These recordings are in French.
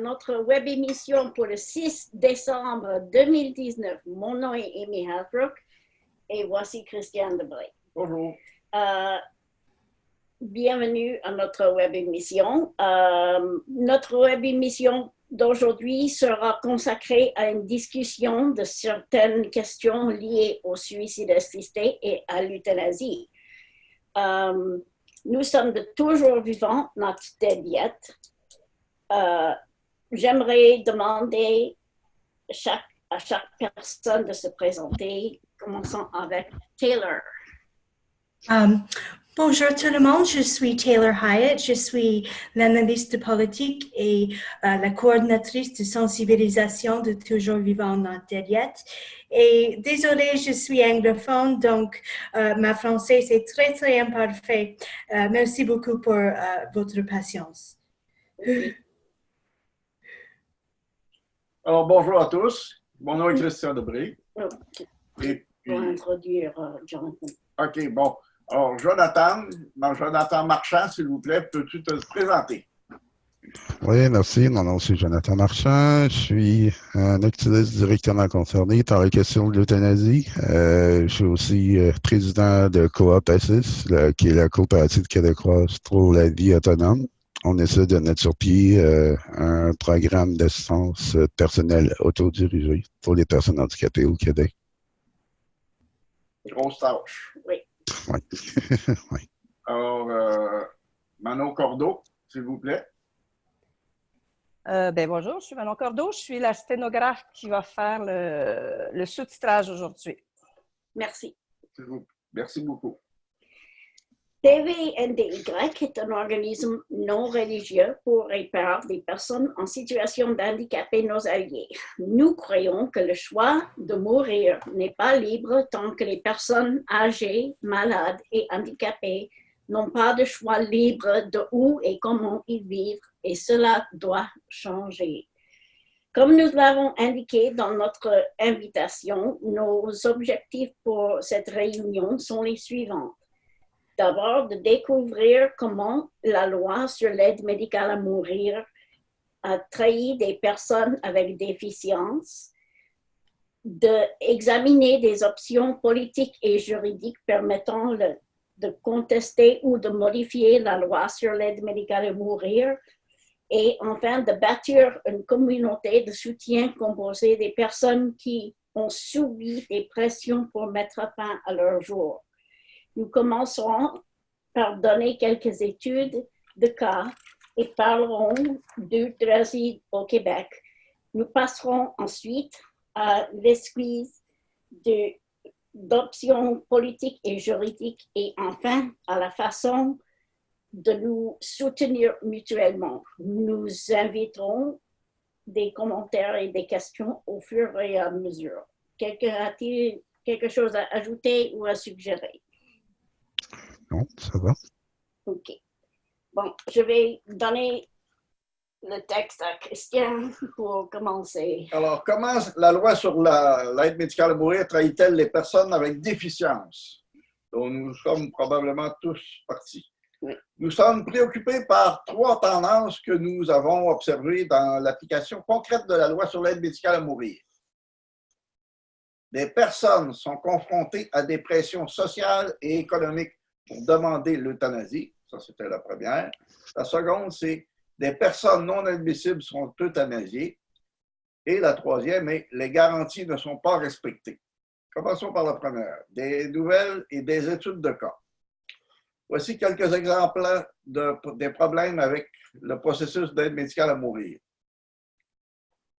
notre web émission pour le 6 décembre 2019. Mon nom est Amy Halbrook et voici Christiane Debré. Bonjour. Bienvenue à notre web émission. Notre web émission d'aujourd'hui sera consacrée à une discussion de certaines questions liées au suicide assisté et à l'euthanasie. Nous sommes de toujours vivants, not dead yet. J'aimerais demander à chaque personne de se présenter. Commençons avec Taylor. Bonjour tout le monde, je suis Taylor Hyatt, je suis l'analyste politique et la coordinatrice de sensibilisation de Toujours Vivant Not Dead Yet. Et désolée, je suis anglophone, donc ma français c'est très imparfait. Merci beaucoup pour votre patience. Alors, bonjour à tous. Mon nom est Christian Debré. Et pour introduire Jonathan. OK, bon. Alors, Jonathan Marchand, s'il vous plaît, peux-tu te présenter? Oui, merci. Mon nom, c'est Jonathan Marchand. Je suis un activiste directement concerné par la question de l'euthanasie. Je suis aussi président de Coop Assis, qui est la coopérative québécoise pour la vie autonome. On essaie de mettre sur pied un programme d'assistance personnelle autodirigée pour les personnes handicapées au Québec. Grosse tâche. Oui. Oui. Oui. Alors, Manon Cordeau, s'il vous plaît. Bonjour, je suis Manon Cordeau. Je suis la sténographe qui va faire le sous-titrage aujourd'hui. Merci. Merci beaucoup. TVNDY est un organisme non religieux pour et par des personnes en situation d'handicap et nos alliés. Nous croyons que le choix de mourir n'est pas libre tant que les personnes âgées, malades et handicapées n'ont pas de choix libre de où et comment ils vivent, et cela doit changer. Comme nous l'avons indiqué dans notre invitation, nos objectifs pour cette réunion sont les suivants. D'abord, de découvrir comment la loi sur l'aide médicale à mourir a trahi des personnes avec déficience, d'examiner des options politiques et juridiques permettant de contester ou de modifier la loi sur l'aide médicale à mourir, et enfin de bâtir une communauté de soutien composée des personnes qui ont subi des pressions pour mettre fin à leur jour. Nous commencerons par donner quelques études de cas et parlerons d'euthanasie au Québec. Nous passerons ensuite à l'esquisse d'options politiques et juridiques et enfin à la façon de nous soutenir mutuellement. Nous inviterons des commentaires et des questions au fur et à mesure. Quelqu'un a-t-il quelque chose à ajouter ou à suggérer? Non, ça va. OK. Bon, je vais donner le texte à Christian pour commencer. Alors, comment la loi sur l'aide médicale à mourir trahit-elle les personnes avec déficience, dont nous sommes probablement tous partis? Oui. Nous sommes préoccupés par trois tendances que nous avons observées dans l'application concrète de la loi sur l'aide médicale à mourir. Les personnes sont confrontées à des pressions sociales et économiques pour demander l'euthanasie. Ça, c'était la première. La seconde, c'est des personnes non admissibles sont euthanasiées. Et la troisième est les garanties ne sont pas respectées. Commençons par la première. Des nouvelles et des études de cas. Voici quelques exemples des problèmes avec le processus d'aide médicale à mourir.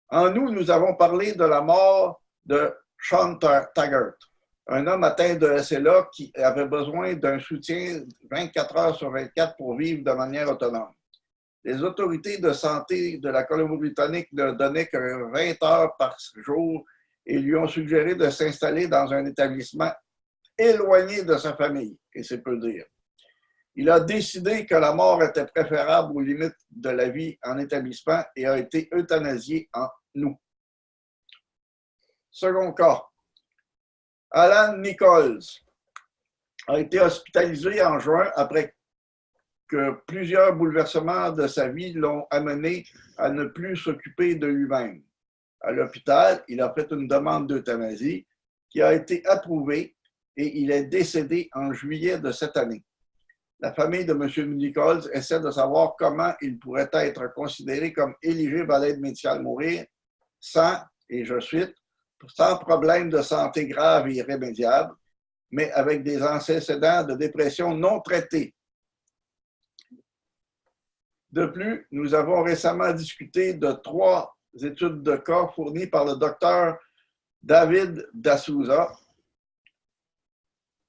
En août, nous avons parlé de la mort de Sean Taggart, un homme atteint de SLA qui avait besoin d'un soutien 24 heures sur 24 pour vivre de manière autonome. Les autorités de santé de la Colombie-Britannique ne donnaient que 20 heures par jour et lui ont suggéré de s'installer dans un établissement éloigné de sa famille, et c'est peu dire. Il a décidé que la mort était préférable aux limites de la vie en établissement et a été euthanasié en août. Second cas, Alan Nichols a été hospitalisé en juin après que plusieurs bouleversements de sa vie l'ont amené à ne plus s'occuper de lui-même. À l'hôpital, il a fait une demande d'euthanasie qui a été approuvée et il est décédé en juillet de cette année. La famille de M. Nichols essaie de savoir comment il pourrait être considéré comme éligible à l'aide médicale à mourir sans, et je cite, sans problème de santé grave et irrémédiable, mais avec des antécédents de dépression non traités. De plus, nous avons récemment discuté de 3 études de cas fournies par le docteur David D'Souza.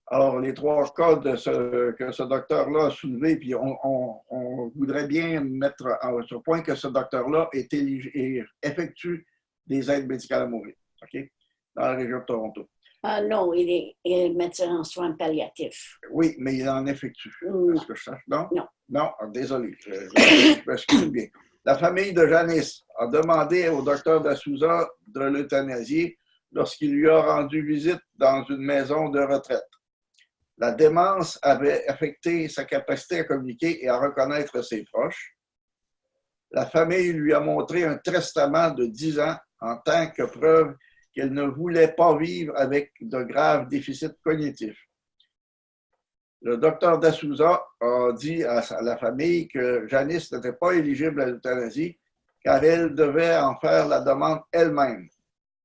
Alors, les 3 cas que ce docteur-là a soulevés, puis on voudrait bien mettre sur point que ce docteur-là effectue des aides médicales à mourir, OK? Dans la région de Toronto. Non, il est médecin en soins palliatifs. Oui, mais il en effectue. Est-ce que je sache? Non? Non. Non, désolé. Je m'excuse bien. La famille de Janice a demandé au docteur D'Souza de l'euthanasier lorsqu'il lui a rendu visite dans une maison de retraite. La démence avait affecté sa capacité à communiquer et à reconnaître ses proches. La famille lui a montré un testament de 10 ans en tant que preuve qu'elle ne voulait pas vivre avec de graves déficits cognitifs. Le docteur D'Souza a dit à la famille que Janice n'était pas éligible à l'euthanasie car elle devait en faire la demande elle-même,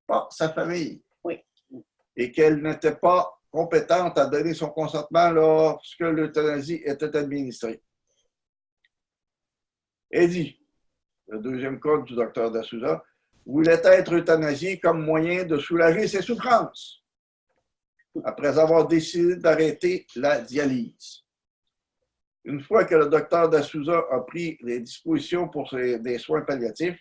pas sa famille. Oui. Et qu'elle n'était pas compétente à donner son consentement lorsque l'euthanasie était administrée. Eddie, le deuxième cas du docteur D'Souza, voulait être euthanasié comme moyen de soulager ses souffrances après avoir décidé d'arrêter la dialyse. Une fois que le docteur D'Souza a pris les dispositions pour des soins palliatifs,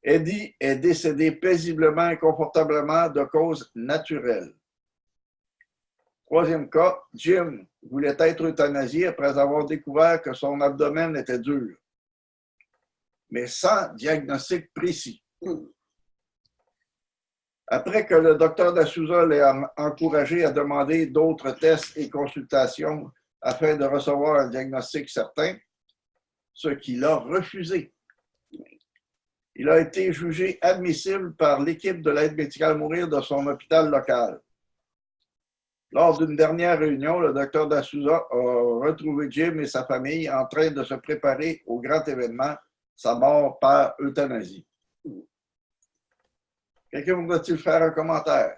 Eddie est décédé paisiblement et confortablement de cause naturelle. Troisième cas, Jim voulait être euthanasié après avoir découvert que son abdomen était dur, mais sans diagnostic précis. Après que le docteur D'Souza l'ait encouragé à demander d'autres tests et consultations afin de recevoir un diagnostic certain, ce qu'il a refusé. Il a été jugé admissible par l'équipe de l'aide médicale à mourir de son hôpital local. Lors d'une dernière réunion, le docteur D'Souza a retrouvé Jim et sa famille en train de se préparer au grand événement, sa mort par euthanasie. Quelqu'un voudrait-il faire un commentaire?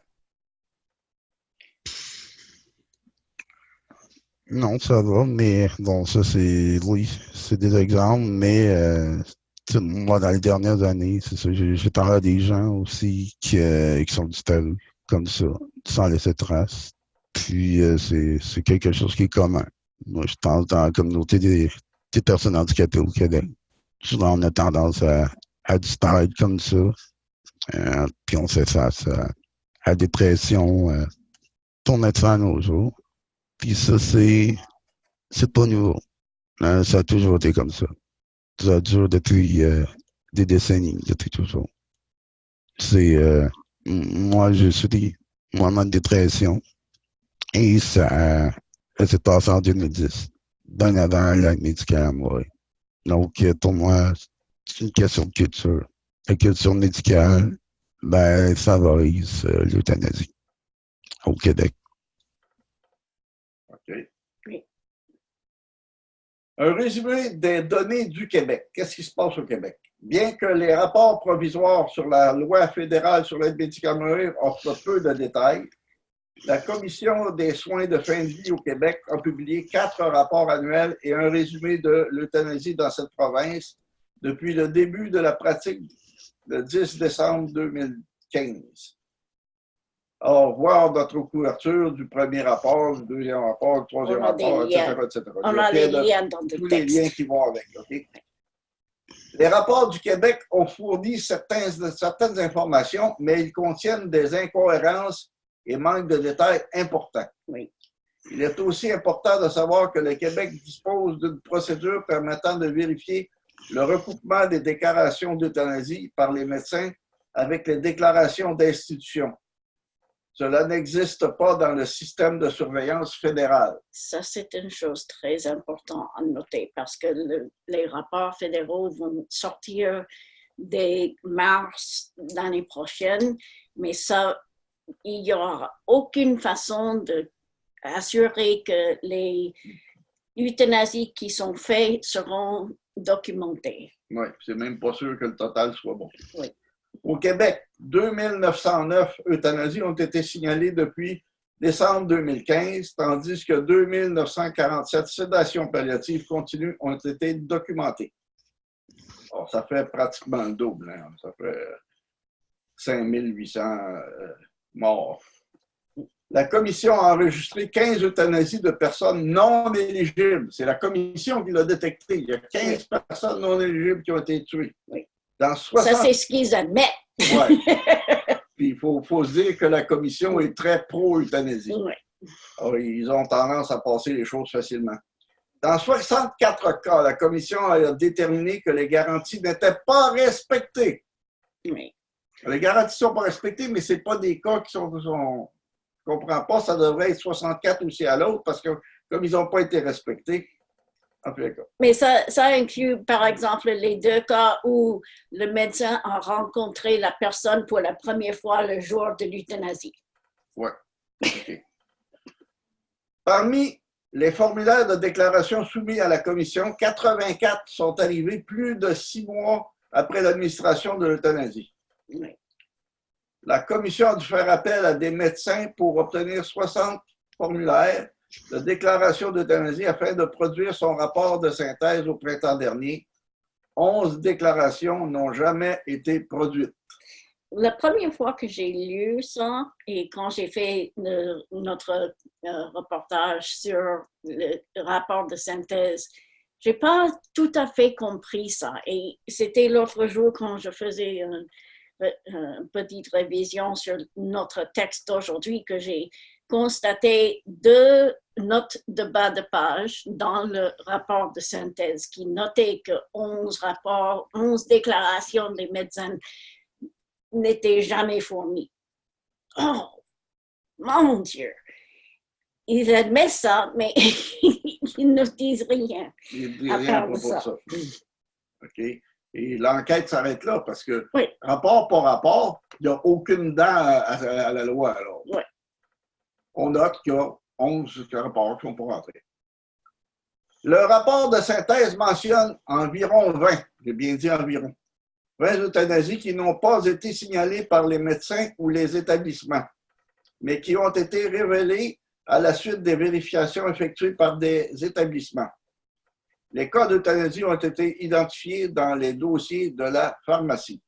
Non, ça va, mais bon, ça c'est, oui, c'est des exemples, mais moi, dans les dernières années, c'est ça, j'ai parlé à des gens aussi qui sont disparus comme ça, sans laisser trace. Puis c'est quelque chose qui est commun. Moi, je pense dans la communauté des personnes handicapées au Québec. Souvent, on a tendance à disparaître comme ça. Puis on fait face à la dépression pour mettre fin à nos jours. Puis ça, c'est pas nouveau. Ça a toujours été comme ça. Ça dure depuis des décennies, depuis toujours. Moi, je suis moi-même en dépression. Et ça s'est passé en 2010, bien avant l'aide médicale à mourir. Donc, pour moi, c'est une question de culture. La culture médicale, favorise l'euthanasie au Québec. OK. Oui. Un résumé des données du Québec. Qu'est-ce qui se passe au Québec? Bien que les rapports provisoires sur la loi fédérale sur l'aide médicale à mourir offrent peu de détails, la Commission des soins de fin de vie au Québec a publié 4 rapports annuels et un résumé de l'euthanasie dans cette province depuis le début de la pratique le 10 décembre 2015. Alors, voir notre couverture du premier rapport, du deuxième rapport, du troisième rapport, etc. On a les liens dans le texte. Tous les liens qui vont avec. Okay? Les rapports du Québec ont fourni certaines informations, mais ils contiennent des incohérences et manque de détails importants. Oui. Il est aussi important de savoir que le Québec dispose d'une procédure permettant de vérifier le recoupement des déclarations d'euthanasie par les médecins avec les déclarations d'institution. Cela n'existe pas dans le système de surveillance fédéral. Ça, c'est une chose très importante à noter parce que les rapports fédéraux vont sortir dès mars l'année prochaine, mais ça, il n'y aura aucune façon d'assurer que les euthanasies qui sont faites seront documentées. Oui, c'est même pas sûr que le total soit bon. Oui. Au Québec, 2909 euthanasies ont été signalées depuis décembre 2015, tandis que 2947 sédations palliatives continues ont été documentées. Alors, ça fait pratiquement le double, hein? Ça fait 5800 morts. La commission a enregistré 15 euthanasies de personnes non éligibles. C'est la commission qui l'a détecté. Il y a 15 personnes non éligibles qui ont été tuées. Oui. Dans 60... Ça, c'est ce qu'ils admettent. Oui. Puis il faut se dire que la commission est très pro-euthanasie. Oui. Alors, ils ont tendance à passer les choses facilement. Dans 64 cas, la commission a déterminé que les garanties n'étaient pas respectées. Oui. Les garanties ne sont pas respectées, mais ce n'est pas des cas qui sont je ne comprends pas, ça devrait être 64 aussi à l'autre, parce que comme ils n'ont pas été respectés, en tous les cas. Mais ça inclut, par exemple, les 2 cas où le médecin a rencontré la personne pour la première fois le jour de l'euthanasie. Oui. Okay. Parmi les formulaires de déclaration soumis à la commission, 84 sont arrivés plus de 6 mois après l'administration de l'euthanasie. Oui. La commission a dû faire appel à des médecins pour obtenir 60 formulaires de déclaration d'euthanasie afin de produire son rapport de synthèse au printemps dernier. 11 déclarations n'ont jamais été produites. La première fois que j'ai lu ça et quand j'ai fait notre reportage sur le rapport de synthèse, je n'ai pas tout à fait compris ça. Et c'était l'autre jour quand je faisais une petite révision sur notre texte d'aujourd'hui que j'ai constaté 2 notes de bas de page dans le rapport de synthèse qui notaient que 11 déclarations des médecins n'étaient jamais fournies. Oh, mon Dieu! Ils admettent ça, mais ils ne disent rien. Ils ne disent rien à propos de ça. OK. Et l'enquête s'arrête là parce que, oui. Rapport par rapport, il n'y a aucune dent à la loi. Alors. Oui. On note qu'il y a 11 rapports qui ne sont pas rentrés. Le rapport de synthèse mentionne environ 20, j'ai bien dit environ, 20 euthanasies qui n'ont pas été signalées par les médecins ou les établissements, mais qui ont été révélées à la suite des vérifications effectuées par des établissements. Les cas d'euthanasie ont été identifiés dans les dossiers de la pharmacie.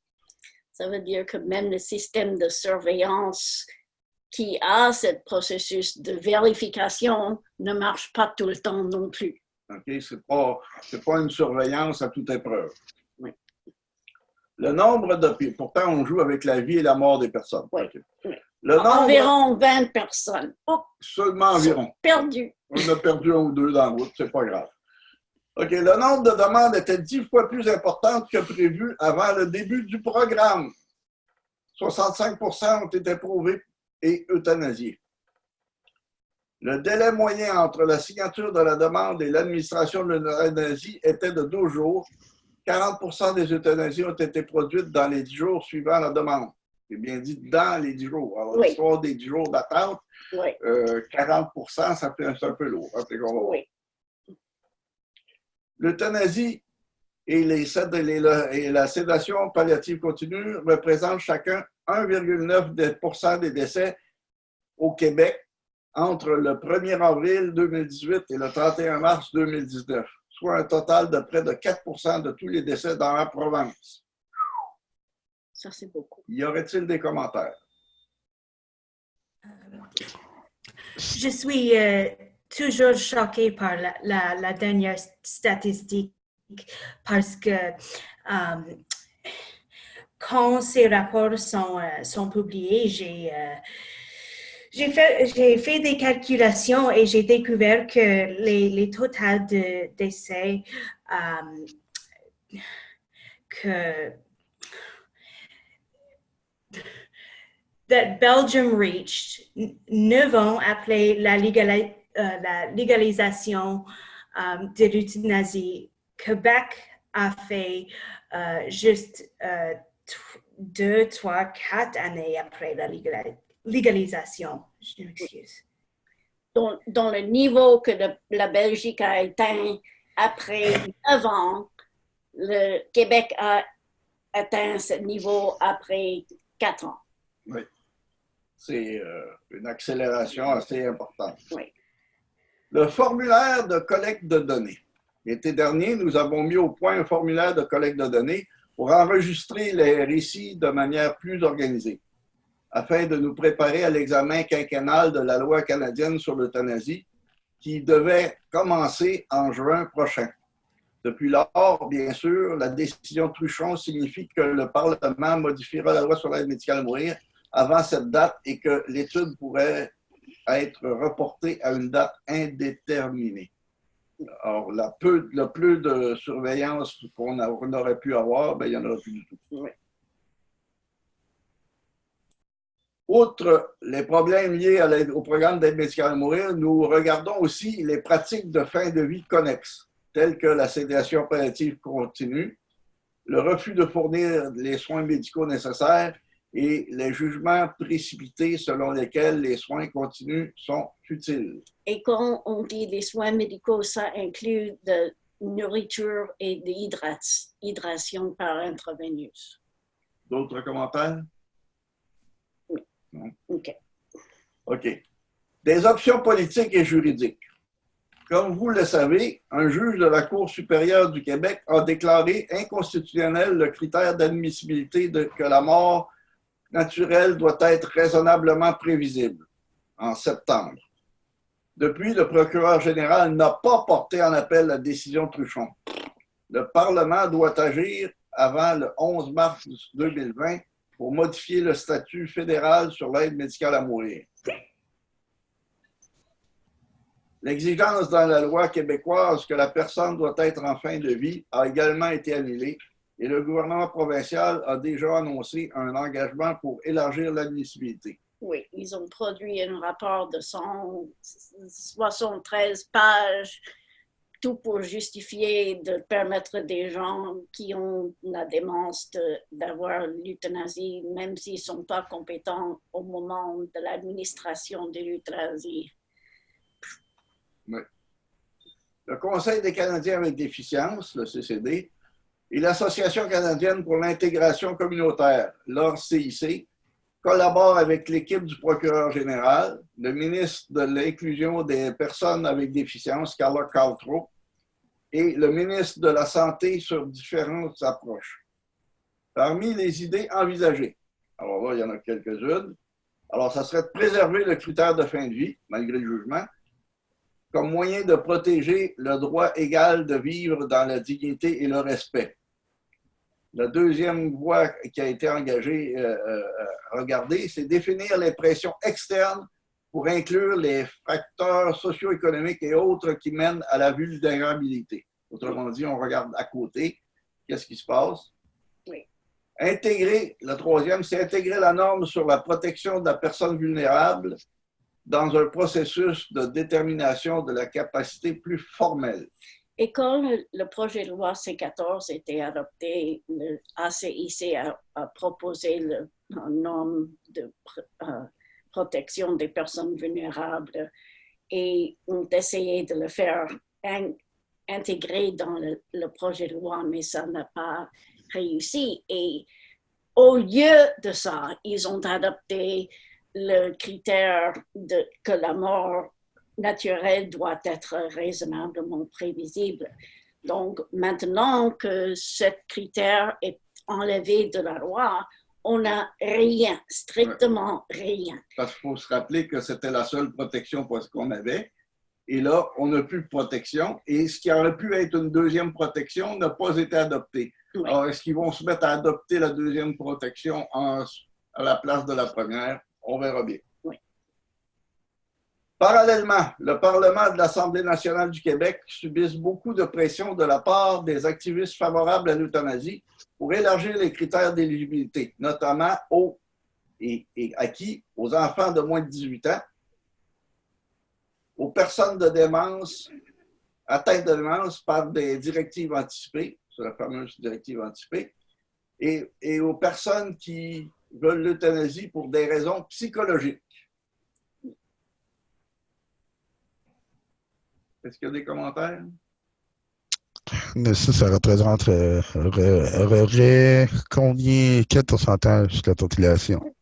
Ça veut dire que même le système de surveillance qui a ce processus de vérification ne marche pas tout le temps non plus. OK, c'est pas une surveillance à toute épreuve. Oui. Le nombre de... Pourtant, on joue avec la vie et la mort des personnes. Oui. Okay. Oui. Le nombre... Environ 20 personnes. Oh, seulement environ. Perdu. On a perdu 1 ou 2 dans la route, c'est pas grave. OK, le nombre de demandes était 10 fois plus important que prévu avant le début du programme. 65 % ont été prouvés et euthanasiés. Le délai moyen entre la signature de la demande et l'administration de l'euthanasie était de 12 jours. 40 % des euthanasies ont été produites dans les 10 jours suivant la demande. J'ai bien dit dans les 10 jours. Alors, oui. l'histoire des 10 jours d'attente, oui. 40 % ça fait un peu lourd. Hein, oui. L'euthanasie et la sédation palliative continue représentent chacun 1,9 % des décès au Québec entre le 1er avril 2018 et le 31 mars 2019, soit un total de près de 4 % de tous les décès dans la province. Ça, c'est beaucoup. Y aurait-il des commentaires? Je suis toujours choquée par la dernière statistique parce que quand ces rapports sont publiés, j'ai fait des calculations et j'ai découvert que les totaux de décès that Belgium reached 9 ans après la légalisation de l'euthanasie, Québec a fait juste 2, 3, 4 années après la légalisation. Je m'excuse. Dans le niveau que la Belgique a atteint après 9 ans, le Québec a atteint ce niveau après 4 ans. Oui. C'est une accélération assez importante. Oui. Le formulaire de collecte de données. L'été dernier, nous avons mis au point un formulaire de collecte de données pour enregistrer les récits de manière plus organisée, afin de nous préparer à l'examen quinquennal de la loi canadienne sur l'euthanasie, qui devait commencer en juin prochain. Depuis lors, bien sûr, la décision Truchon signifie que le Parlement modifiera la loi sur l'aide médicale à mourir avant cette date et que l'étude pourrait être reportée à une date indéterminée. Alors, le peu de surveillance qu'on aurait pu avoir, ben, il n'y en aura plus du tout. Oui. Outre les problèmes liés au programme d'aide médicale à mourir, nous regardons aussi les pratiques de fin de vie connexes, telles que la sédation palliative continue, le refus de fournir les soins médicaux nécessaires et les jugements précipités selon lesquels les soins continus sont futiles. Et quand on dit les soins médicaux, ça inclut de nourriture et d'hydration par intraveineuse. D'autres commentaires? Oui. Non? OK. OK. Des options politiques et juridiques. Comme vous le savez, un juge de la Cour supérieure du Québec a déclaré inconstitutionnel le critère d'admissibilité que la mort naturelle doit être raisonnablement prévisible en septembre. Depuis, le procureur général n'a pas porté en appel la décision Truchon. Le Parlement doit agir avant le 11 mars 2020 pour modifier le statut fédéral sur l'aide médicale à mourir. L'exigence dans la loi québécoise que la personne doit être en fin de vie a également été annulée et le gouvernement provincial a déjà annoncé un engagement pour élargir l'admissibilité. Oui, ils ont produit un rapport de 173 pages, tout pour justifier de permettre des gens qui ont la démence d'avoir l'euthanasie, même s'ils ne sont pas compétents au moment de l'administration de l'euthanasie. Oui. Le Conseil des Canadiens avec déficience, le CCD, et l'Association canadienne pour l'intégration communautaire, l'ORCIC, collaborent avec l'équipe du procureur général, le ministre de l'Inclusion des personnes avec déficience, Carla Caltro, et le ministre de la Santé sur différentes approches. Parmi les idées envisagées, alors là, il y en a quelques-unes. Alors, ça serait de préserver le critère de fin de vie, malgré le jugement, comme moyen de protéger le droit égal de vivre dans la dignité et le respect. La deuxième voie qui a été engagée, regardée, c'est définir les pressions externes pour inclure les facteurs socio-économiques et autres qui mènent à la vulnérabilité. Autrement dit, on regarde à côté, qu'est-ce qui se passe? Oui. Intégrer, le troisième, c'est intégrer la norme sur la protection de la personne vulnérable dans un processus de détermination de la capacité plus formelle. Et quand le projet de loi C14 était adopté, le ACIC a proposé une norme de protection des personnes vulnérables et ont essayé de le faire intégrer dans le projet de loi, mais ça n'a pas réussi. Et au lieu de ça, ils ont adopté le critère que la mort naturelle doit être raisonnablement prévisible. Donc, maintenant que ce critère est enlevé de la loi, on n'a rien, strictement rien. Parce qu'il faut se rappeler que c'était la seule protection qu'on avait. Et là, on n'a plus de protection. Et ce qui aurait pu être une deuxième protection n'a pas été adopté. Oui. Alors, est-ce qu'ils vont se mettre à adopter la deuxième protection à la place de la première? On verra bien. Oui. Parallèlement, le Parlement de l'Assemblée nationale du Québec subisse beaucoup de pression de la part des activistes favorables à l'euthanasie pour élargir les critères d'éligibilité, notamment aux et acquis aux enfants de moins de 18 ans, aux personnes de démence, atteintes de démence par des directives anticipées, c'est la fameuse directive anticipée, et aux personnes qui veulent l'euthanasie pour des raisons psychologiques. Est-ce qu'il y a des commentaires? Mais ça représenterait combien, quel pourcentage de la population?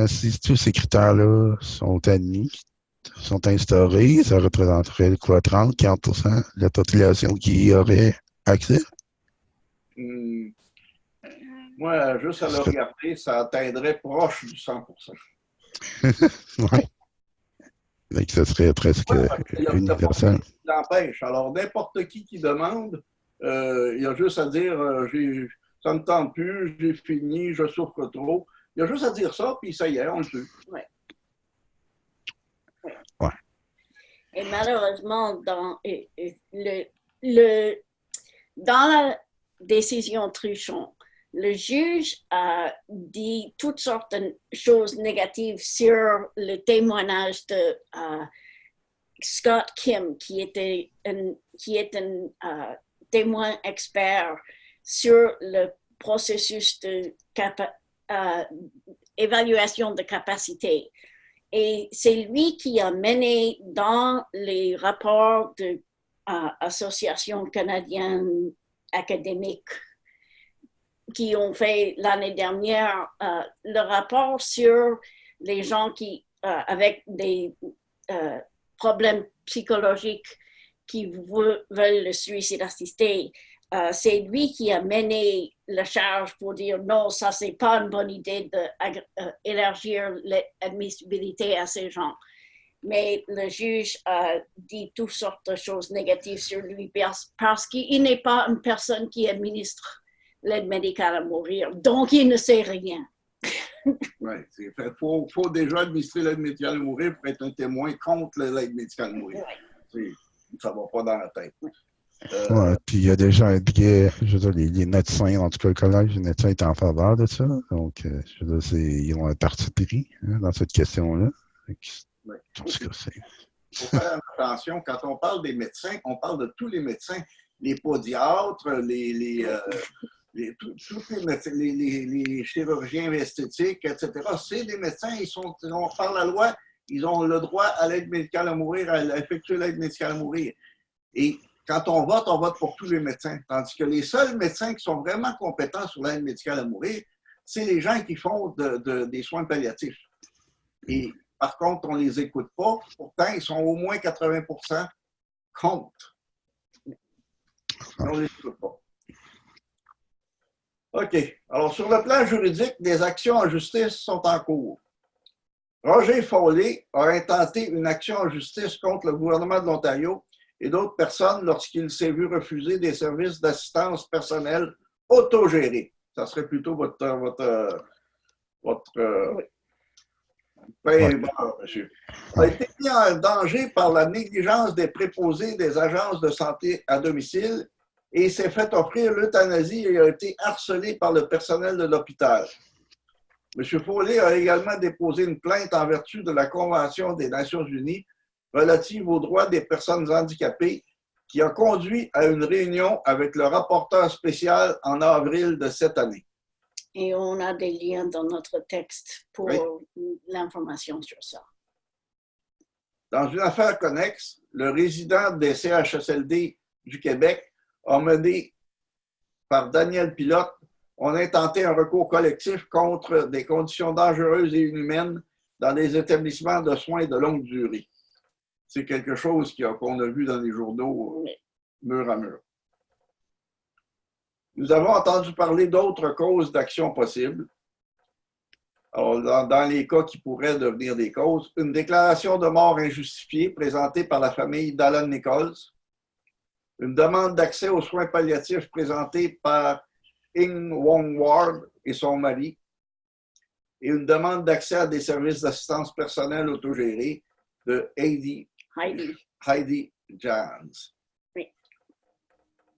Si tous ces critères-là sont admis, sont instaurés, ça représenterait quoi, 30-40% de la population qui y aurait accès? Moi, juste à le regarder, ça atteindrait proche du 100%. Oui. Donc, ça serait presque universel. L'empêche. Alors, n'importe qui demande, il y a juste à dire ça ne me tente plus, j'ai fini, je souffre trop. Il y a juste à dire ça, puis ça y est, on le tue. Ouais. Ouais. Et malheureusement, dans la décision Truchon, le juge a dit toutes sortes de choses négatives sur le témoignage de Scott Kim, qui est un témoin expert sur le processus de évaluation de capacité. Et c'est lui qui a mené dans les rapports de l'Association canadienne académique qui ont fait l'année dernière le rapport sur les gens qui, avec des problèmes psychologiques qui veulent le suicide assisté. C'est lui qui a mené la charge pour dire non, ça c'est pas une bonne idée d'élargir l'admissibilité à ces gens. Mais le juge a dit toutes sortes de choses négatives sur lui parce qu'il n'est pas une personne qui administre l'aide médicale à mourir, donc il ne sait rien. Oui, il faut déjà administrer l'aide médicale à mourir pour être un témoin contre l'aide médicale à mourir. Ouais. Ça ne va pas dans la tête. Oui, puis il y a déjà un biais, je veux dire, les médecins, en tout cas le collège des médecins est en faveur de ça, donc je veux dire, ils ont un parti pris dans cette question-là. Ouais. En tout cas, c'est... Il faut faire attention, quand on parle des médecins, on parle de tous les médecins, les podiatres, les chirurgiens esthétiques, etc. C'est des médecins, par la loi, ils ont le droit à l'aide médicale à mourir, à effectuer l'aide médicale à mourir. Et quand on vote pour tous les médecins. Tandis que les seuls médecins qui sont vraiment compétents sur l'aide médicale à mourir, c'est les gens qui font des soins palliatifs. Et par contre, on ne les écoute pas. Pourtant, ils sont au moins 80% contre. On ne les écoute pas. OK. Alors, sur le plan juridique, des actions en justice sont en cours. Roger Foley a intenté une action en justice contre le gouvernement de l'Ontario et d'autres personnes lorsqu'il s'est vu refuser des services d'assistance personnelle autogérés. Ça serait plutôt votre monsieur. A été mis en danger par la négligence des préposés des agences de santé à domicile et s'est fait offrir l'euthanasie et a été harcelé par le personnel de l'hôpital. M. Foley a également déposé une plainte en vertu de la Convention des Nations unies relative aux droits des personnes handicapées qui a conduit à une réunion avec le rapporteur spécial en avril de cette année. Et on a des liens dans notre texte pour l'information sur ça. Dans une affaire connexe, le résident des CHSLD du Québec a mené par Daniel Pilote, on a intenté un recours collectif contre des conditions dangereuses et inhumaines dans des établissements de soins de longue durée. C'est quelque chose qu'on a vu dans les journaux mur à mur. Nous avons entendu parler d'autres causes d'action possibles. Alors, dans les cas qui pourraient devenir des causes, une déclaration de mort injustifiée présentée par la famille d'Alan Nichols, une demande d'accès aux soins palliatifs présentée par Ing Wong Ward et son mari, et une demande d'accès à des services d'assistance personnelle autogérés de Heidi Jans. Oui.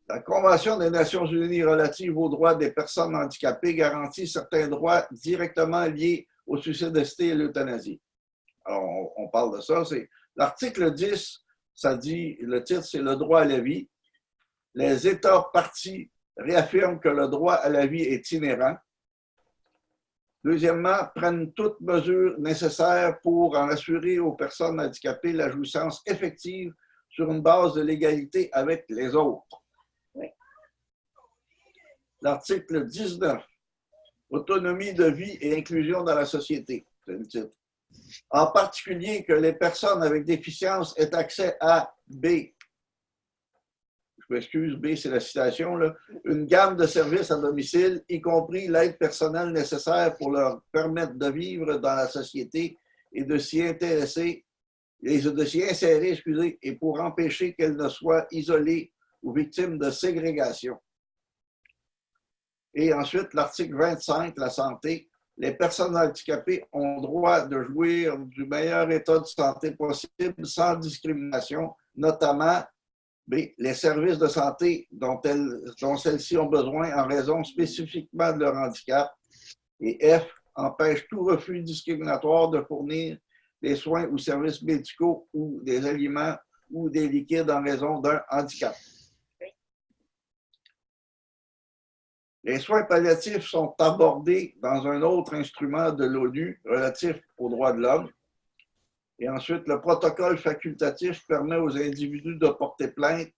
La Convention des Nations unies relative aux droits des personnes handicapées garantit certains droits directement liés au suicide assisté et l'euthanasie. Alors, on parle de ça. C'est l'article 10, ça dit, le titre, c'est le droit à la vie. Les États parties réaffirment que le droit à la vie est inhérent. Deuxièmement, prennent toutes mesures nécessaires pour en assurer aux personnes handicapées la jouissance effective sur une base de l'égalité avec les autres. Oui. L'article 19, autonomie de vie et inclusion dans la société. C'est le titre. En particulier que les personnes avec déficience aient accès à B. Je m'excuse, B, c'est la citation, là. Une gamme de services à domicile, y compris l'aide personnelle nécessaire pour leur permettre de vivre dans la société et de s'y intéresser, de s'y insérer, et pour empêcher qu'elles ne soient isolées ou victimes de ségrégation. Et ensuite, l'article 25, la santé. Les personnes handicapées ont droit de jouir du meilleur état de santé possible sans discrimination, notamment les services de santé dont celles-ci ont besoin en raison spécifiquement de leur handicap. Et F, empêche tout refus discriminatoire de fournir des soins ou services médicaux ou des aliments ou des liquides en raison d'un handicap. Les soins palliatifs sont abordés dans un autre instrument de l'ONU relatif aux droits de l'homme. Et ensuite, le protocole facultatif permet aux individus de porter plainte,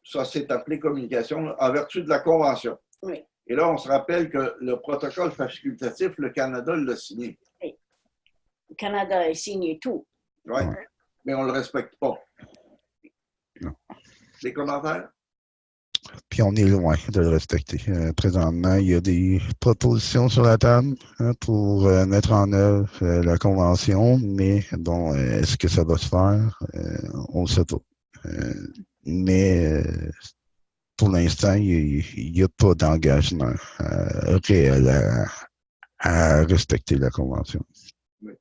ça c'est appelé communication, en vertu de la Convention. Oui. Et là, on se rappelle que le protocole facultatif, le Canada l'a signé. Oui. Le Canada a signé tout. Oui, mais on ne le respecte pas. Non. Des commentaires? Puis on est loin de le respecter. Présentement, il y a des propositions sur la table pour mettre en œuvre la Convention, mais bon, est-ce que ça va se faire? On ne sait pas. Mais pour l'instant, il n'y a pas d'engagement réel à respecter la Convention. Oui.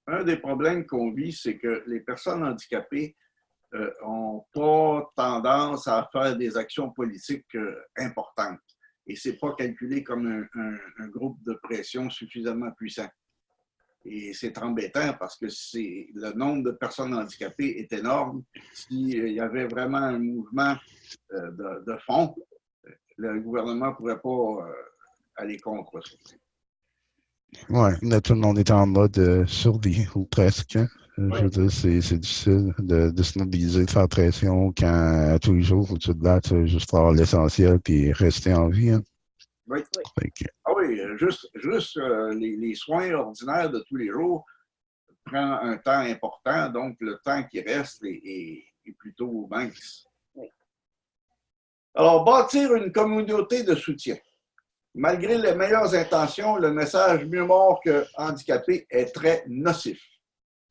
Un des problèmes qu'on vit, c'est que les personnes handicapées n'ont pas tendance à faire des actions politiques importantes. Et ce n'est pas calculé comme un groupe de pression suffisamment puissant. Et c'est embêtant parce que le nombre de personnes handicapées est énorme. S'il y avait vraiment un mouvement de fond, le gouvernement ne pourrait pas aller contre ça. Oui, là, tout le monde est en mode survie, ou presque. Je veux dire, c'est difficile de se mobiliser, de faire pression quand tous les jours, il faut que tu te battes juste pour avoir l'essentiel puis rester en vie. Hein. Oui. Ah oui, juste les soins ordinaires de tous les jours prend un temps important, donc le temps qui reste est plutôt mince. Oui. Alors, bâtir une communauté de soutien. Malgré les meilleures intentions, le message mieux mort que handicapé est très nocif.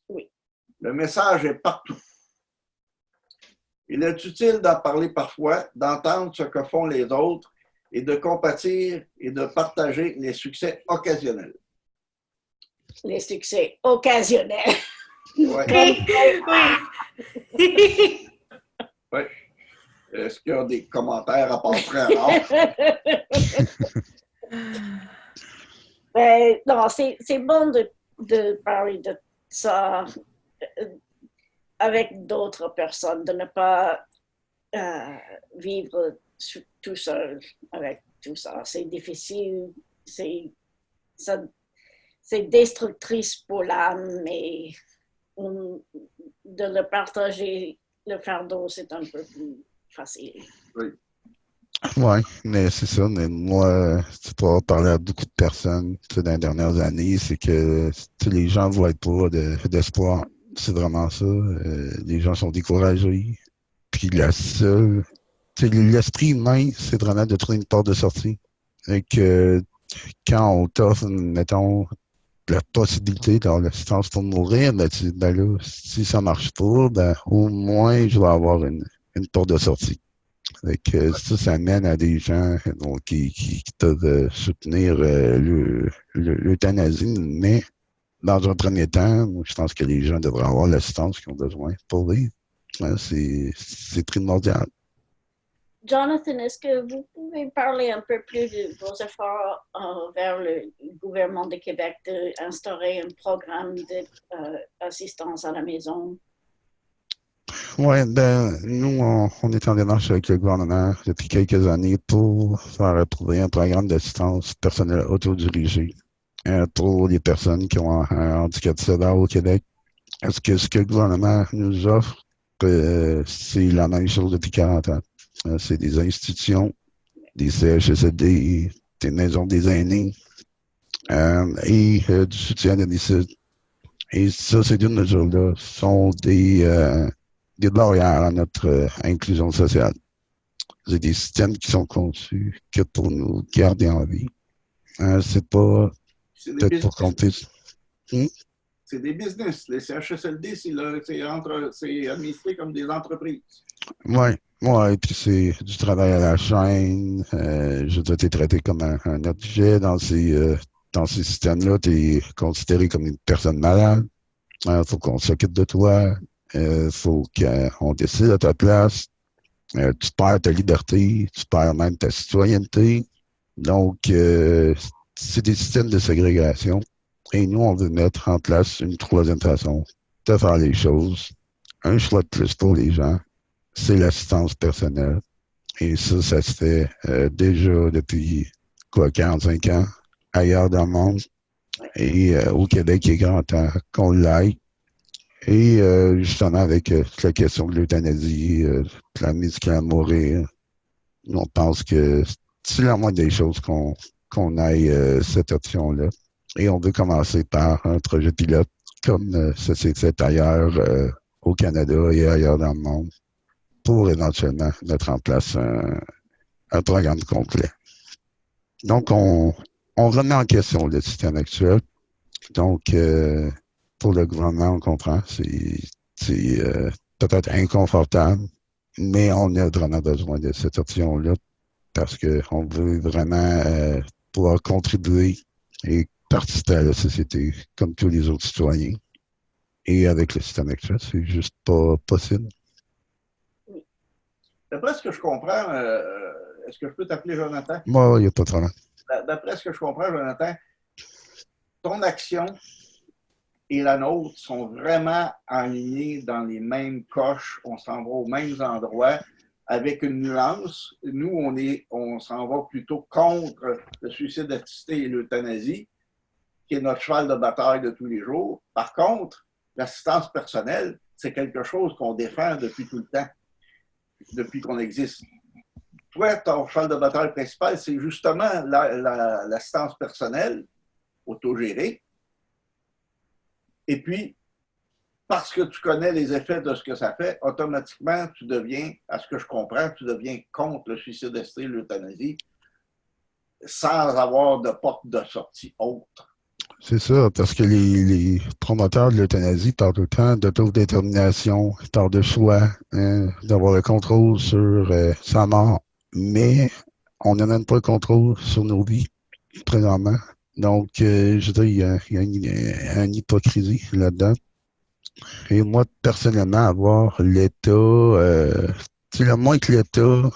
Oui. Le message est partout. Il est utile d'en parler parfois, d'entendre ce que font les autres et de compatir et de partager les succès occasionnels. Les succès occasionnels. Ouais. Oui. Ouais. Est-ce qu'il y a des commentaires à part très rares? Non, c'est bon de parler de ça avec d'autres personnes, de ne pas vivre tout seul avec tout ça. C'est difficile, c'est destructrice pour l'âme, mais de le partager, le fardeau, c'est un peu plus facile. Oui, mais c'est ça. Mais moi, pour avoir parlé à beaucoup de personnes dans les dernières années, c'est que les gens ne voient pas d'espoir. C'est vraiment ça. Les gens sont découragés. Puis l'esprit humain, c'est vraiment de trouver une porte de sortie. Et que quand on t'offre, mettons, la possibilité d'avoir l'assistance pour mourir, ben là, si ça ne marche pas, ben au moins je vais avoir une porte de sortie. Ça mène à des gens donc, qui peuvent soutenir l'euthanasie, mais dans un premier temps, je pense que les gens devraient avoir l'assistance qu'ils ont besoin pour vivre. C'est primordial. Jonathan, est-ce que vous pouvez parler un peu plus de vos efforts vers le gouvernement de Québec d'instaurer un programme d'assistance à la maison? Oui, ben, nous, on est en démarche avec le gouvernement depuis quelques années pour faire approuver un programme d'assistance personnelle autodirigée pour les personnes qui ont un handicap sévère au Québec. Est-ce que ce que le gouvernement nous offre, c'est la même chose depuis 40 ans? C'est des institutions, des CHSLD, des maisons des aînés et du soutien à domicile. Et ça, ces deux mesures-là sont des barrières à notre inclusion sociale. C'est des systèmes qui sont conçus que pour nous garder en vie. C'est pas peut-être pour compter. C'est des business. Les CHSLD, c'est administré comme des entreprises. Oui, ouais, puis c'est du travail à la chaîne. Je veux dire, t'es traité comme un objet dans ces systèmes-là. T'es considéré comme une personne malade. Faut qu'on s'occupe de toi. Faut qu'on décide à ta place. Tu perds ta liberté. Tu perds même ta citoyenneté. Donc, c'est des systèmes de ségrégation. Et nous, on veut mettre en place une troisième façon de faire les choses. Un choix de plus pour les gens, c'est l'assistance personnelle. Et ça se fait déjà depuis 45 ans ailleurs dans le monde. Et au Québec, il est grand temps qu'on l'aille. Et justement, avec la question de l'euthanasie, de la médicale à mourir, on pense que c'est la moindre des choses qu'on aille cette option-là. Et on veut commencer par un projet pilote, comme ça s'est fait ailleurs au Canada et ailleurs dans le monde, pour éventuellement mettre en place un programme complet. Donc, on remet en question le système actuel. Donc, pour le gouvernement, on comprend, c'est peut-être inconfortable, mais on a vraiment besoin de cette option-là parce qu'on veut vraiment pouvoir contribuer et participer à la société comme tous les autres citoyens. Et avec le système actuel, c'est juste pas possible. D'après ce que je comprends, est-ce que je peux t'appeler Jonathan? Moi, il n'y a pas de problème. D'après ce que je comprends, Jonathan, ton action et la nôtre sont vraiment alignés dans les mêmes coches. On s'en va aux mêmes endroits avec une nuance. Nous, on s'en va plutôt contre le suicide assisté et l'euthanasie, qui est notre cheval de bataille de tous les jours. Par contre, l'assistance personnelle, c'est quelque chose qu'on défend depuis tout le temps, depuis qu'on existe. Toi, ton cheval de bataille principal, c'est justement l'assistance personnelle, autogérée. Et puis, parce que tu connais les effets de ce que ça fait, automatiquement, tu deviens, à ce que je comprends, tu deviens contre le suicide assisté et l'euthanasie sans avoir de porte de sortie autre. C'est ça, parce que les promoteurs de l'euthanasie parlent tout le temps d'autodétermination, parlent de choix, d'avoir le contrôle sur sa mort. Mais on n'a même pas le contrôle sur nos vies, présentement. Donc, je veux dire, il y a une hypocrisie là-dedans. Et moi, personnellement, avoir l'État, le moins que l'État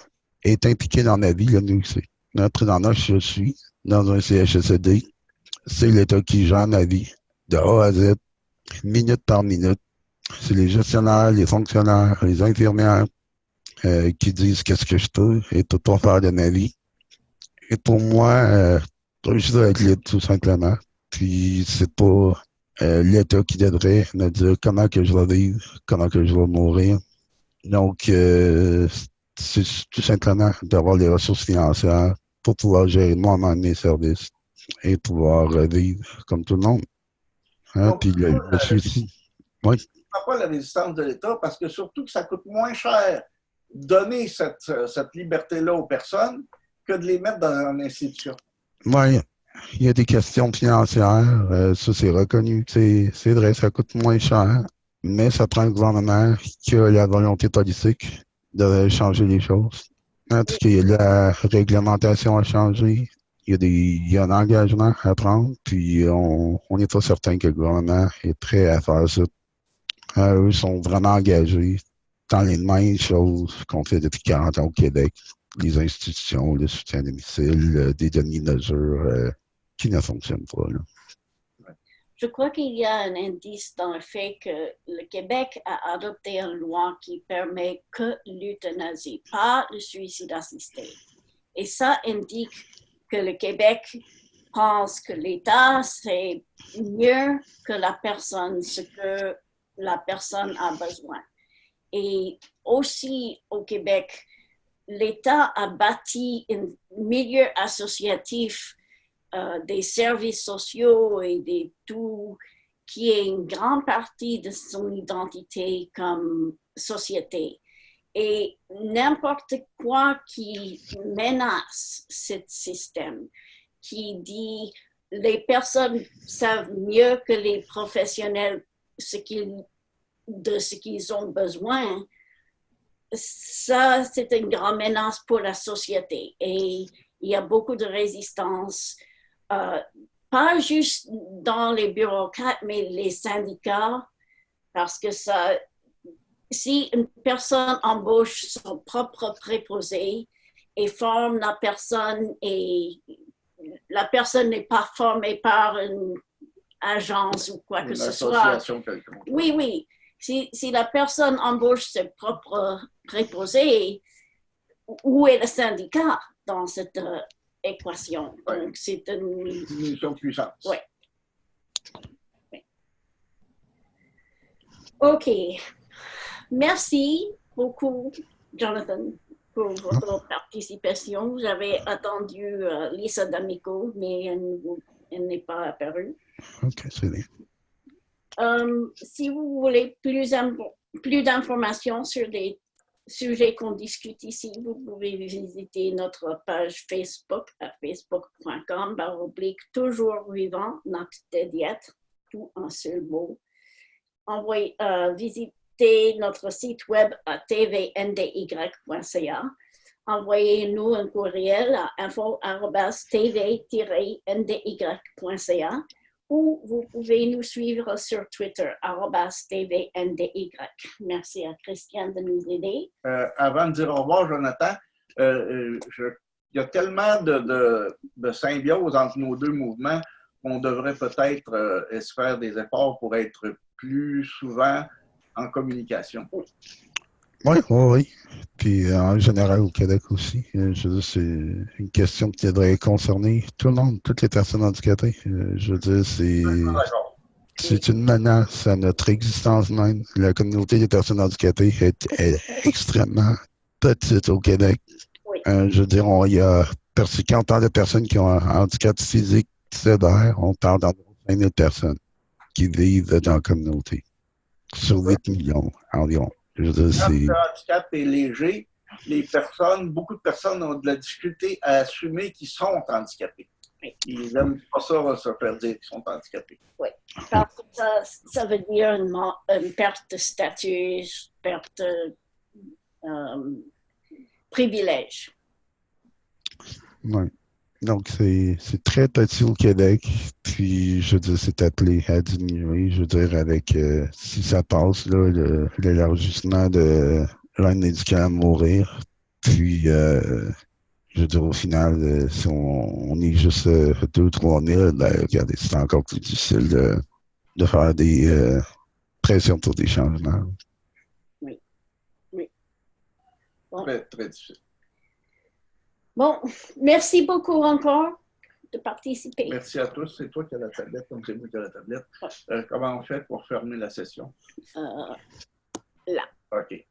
est impliqué dans ma vie, le mieux que c'est. Là, présentement, je suis dans un CHSLD. C'est l'État qui gère ma vie, de A à Z, minute par minute. C'est les gestionnaires, les fonctionnaires, les infirmières qui disent qu'est-ce que je peux et peux pas faire de ma vie. Et pour moi, je dois être libre, tout simplement. Puis c'est pas l'État qui devrait me dire comment que je vais vivre, comment que je vais mourir. Donc, c'est tout simplement d'avoir les ressources financières pour pouvoir gérer moi-même mes services et pouvoir vivre comme tout le monde. Hein? Donc, puis le suicide. Oui. Pas la résistance de l'État parce que surtout que ça coûte moins cher donner cette liberté-là aux personnes que de les mettre dans une institution. Oui, il y a des questions financières, ça c'est reconnu, c'est vrai, ça coûte moins cher, mais ça prend un gouvernement qui a la volonté politique de changer les choses. Hein, parce qu'il y a de la réglementation à changer, il y a un engagement à prendre, puis on n'est pas certain que le gouvernement est prêt à faire ça. Eux sont vraiment engagés dans les mêmes choses qu'on fait depuis 40 ans au Québec. les institutions, le soutien à domicile, des demi-mesures qui ne fonctionnent pas. Là. Je crois qu'il y a un indice dans le fait que le Québec a adopté une loi qui permet que l'euthanasie, pas le suicide assisté. Et ça indique que le Québec pense que l'État, c'est mieux que la personne, ce que la personne a besoin. Et aussi au Québec, l'État a bâti un milieu associatif des services sociaux et de tout, qui est une grande partie de son identité comme société. Et n'importe quoi qui menace ce système, qui dit les personnes savent mieux que les professionnels de ce qu'ils ont besoin, ça, c'est une grande menace pour la société. Et il y a beaucoup de résistance, pas juste dans les bureaucrates, mais les syndicats, parce que ça, si une personne embauche son propre préposé et forme la personne et la personne n'est pas formée par une agence ou quoi que ce soit. Oui, oui. Si la personne embauche ses propres préposés, où est le syndicat dans cette équation? Ouais. Donc, c'est une diminution de puissance. Oui. Oui. OK. Merci beaucoup, Jonathan, pour votre participation. J'avais attendu Lisa D'Amico, mais elle n'est pas apparue. OK, c'est bien. Si vous voulez plus d'informations sur des sujets qu'on discute ici, vous pouvez visiter notre page Facebook à facebook.com/toujours vivant notre diète, tout en seul mot. Visitez notre site web à tvndy.ca. Envoyez-nous un courriel à info@tv-ndy.ca ou vous pouvez nous suivre sur Twitter, @tvndy. Merci à Christiane de nous aider. Avant de dire au revoir, Jonathan, il y a tellement de symbiose entre nos deux mouvements qu'on devrait peut-être se faire des efforts pour être plus souvent en communication. Oui. Puis en général au Québec aussi. Je veux dire, c'est une question qui devrait concerner tout le monde, toutes les personnes handicapées. Je veux dire, c'est une menace à notre existence même. La communauté des personnes handicapées est extrêmement petite au Québec. Oui. Je veux dire, quand on parle de personnes qui ont un handicap physique sévère, on parle d'environ 5 000 personnes qui vivent dans la communauté. Sur 8 millions environ. Je veux dire, Quand le handicap est léger, beaucoup de personnes ont de la difficulté à assumer qu'ils sont handicapés. Ils n'aiment pas ça se faire dire qu'ils sont handicapés. Oui, parce que ça veut dire une perte de statut, perte de privilège. Oui. Donc, c'est très petit au Québec. Puis, je veux dire, c'est appelé à diminuer. Je veux dire, avec, si ça passe, là, l'élargissement de l'aide médicale à mourir. Puis, je veux dire, au final, si on est juste 2 ou 3 000, ben, regardez, c'est encore plus difficile de faire des pressions pour des changements. Oui. Bon. Très, très difficile. Bon, merci beaucoup encore de participer. Merci à tous. C'est toi qui as la tablette, comme c'est moi qui ai la tablette. Comment on fait pour fermer la session? Là. OK.